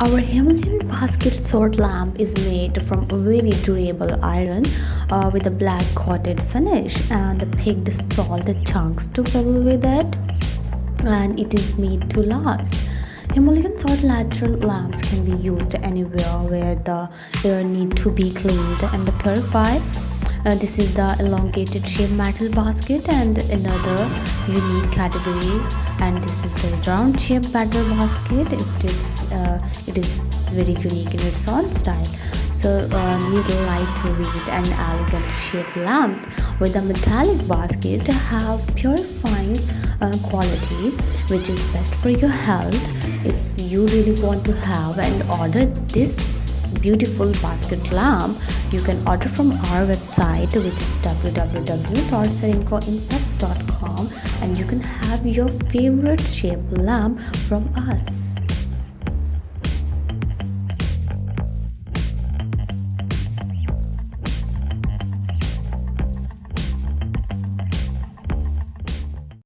Our Himalayan basket sword lamp is made from a very durable iron with a black coated finish and picked salt chunks to fill with it, and it is made to last. Himalayan salt lateral lamps can be used anywhere where the air need to be cleaned and purified. This is the elongated shape metal basket and another unique category. And this is the round shape metal basket. It is very unique in its own style. So these lightweight and elegant shaped lamps with a metallic basket have purifying quality, which is best for your health. If you really want to have and order this beautiful basket lamp, you can order from our website, which is www.saremcoimpex.com, and you can have your favorite shape lamp from us.